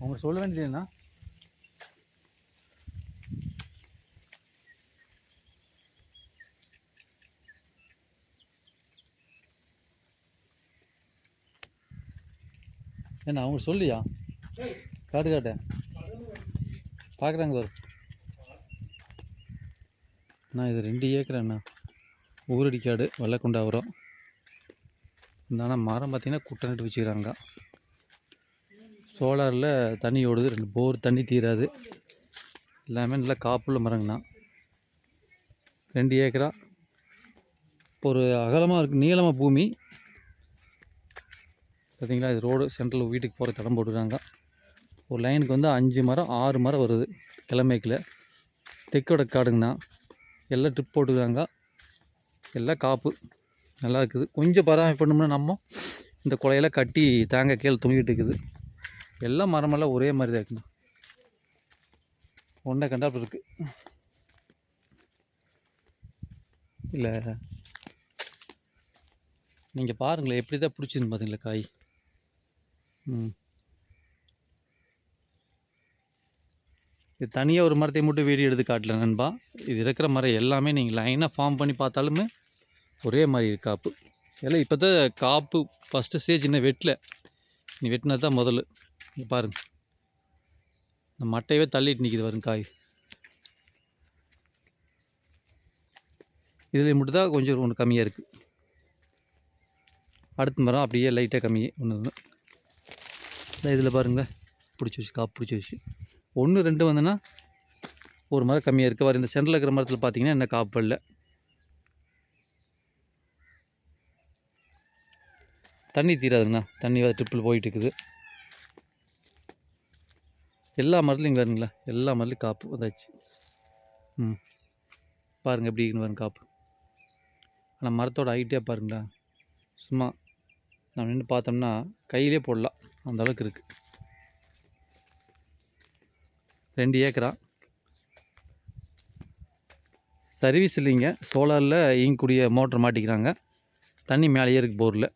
அவங்க சொல்ல வேண்டியதுன்னா என்ன அவங்க சொல்லியா காட்டு காட்ட பார்க்குறாங்க பாரு. அண்ணா இது 2 ஏக்கர் அண்ணா. ஊரடிக்காடு வெள்ளக்கொண்டாபுரம். இந்த ஆனால் மரம் பார்த்திங்கன்னா குட்டை நட்டு வச்சுக்கிறாங்க. சோலாரில் தண்ணி ஓடுது, 2 போர் தண்ணி தீராது. எல்லாமே நல்லா காப்புள்ள மரங்கண்ணா. 2 ஏக்கரா ஒரு அகலமாக இருக்குது, நீளமாக பூமி பார்த்தீங்களா. இது ரோடு சென்ட்ரல் வீட்டுக்கு போகிற தடம் போட்டுருக்காங்க. ஒரு லைனுக்கு வந்து 5 மரம் 6 மரம் வருது கிழமைக்கில். தெற்கோட காடுங்கண்ணா. எல்லாம் ட்ரிப் போட்டுருக்காங்க. எல்லாம் காப்பு நல்லா இருக்குது. கொஞ்சம் பராமரிப்பு பண்ணோம்னா நம்ம இந்த குலையெல்லாம் கட்டி தேங்காய் கீழே துணிக்கிட்டு இருக்குது. எல்லாம் மரமெல்லாம் ஒரே மாதிரி தான் இருக்குண்ணா. ஒன்றை கண்டாப்பு இருக்குது. இல்லை நீங்கள் பாருங்களேன் எப்படி தான் பிடிச்சிருந்து பார்த்தீங்களா காய். இது தனியாக ஒரு மரத்தை மட்டும் வீடியோ எடுத்து காட்டல நண்பா. இது இருக்கிற மரம் எல்லாமே நீங்கள் லைனாக ஃபார்ம் பண்ணி பார்த்தாலுமே ஒரே மாதிரி இருக்குது காப்பு. எல்லாம் இப்போ தான் காப்பு ஃபஸ்ட்டு ஸ்டேஜ் இன்னும் வெட்டல. நீ வெட்டினது தான் முதல்ல. நீ பாருங்கள் இந்த மட்டையவே தள்ளிட்டு நிற்கிது வரும் காய். இதில் மட்டும் தான் கொஞ்சம் ஒன்று கம்மியாக இருக்குது. அடுத்த மரம் அப்படியே லைட்டாக கம்மி ஒன்று. இதில் பாருங்களேன் பிடிச்சி வச்சு காப்பு பிடிச்சி வச்சு 1 2 வந்துன்னா ஒரு மரம் கம்மியாக இருக்குது. வர இந்த சென்டரில் இருக்கிற மரத்தில் பார்த்தீங்கன்னா என்ன காப்பு இல்லை. தண்ணி தீராதுங்கண்ணா. தண்ணி ட்ரிப்பில் போயிட்டு இருக்குது. எல்லா மரத்துலையும் இங்கே வருங்களா, எல்லா மரத்துலையும் காப்பு வந்தாச்சு. பாருங்கள் எப்படி இருக்குன்னு வரும் காப்பு. ஆனால் மரத்தோட ஹைட்டே பாருங்களா, சும்மா நம்ம நின்று பார்த்தோம்னா கையிலே போடலாம் அந்த அளவுக்கு இருக்குது. 2 ஏக்கரா. சர்வீஸ் இல்லைங்க. சோலாரில் இயங்கக்கூடிய மோட்டர் மாட்டிக்கிறாங்க. தண்ணி மேலேயே இருக்குது போரில்.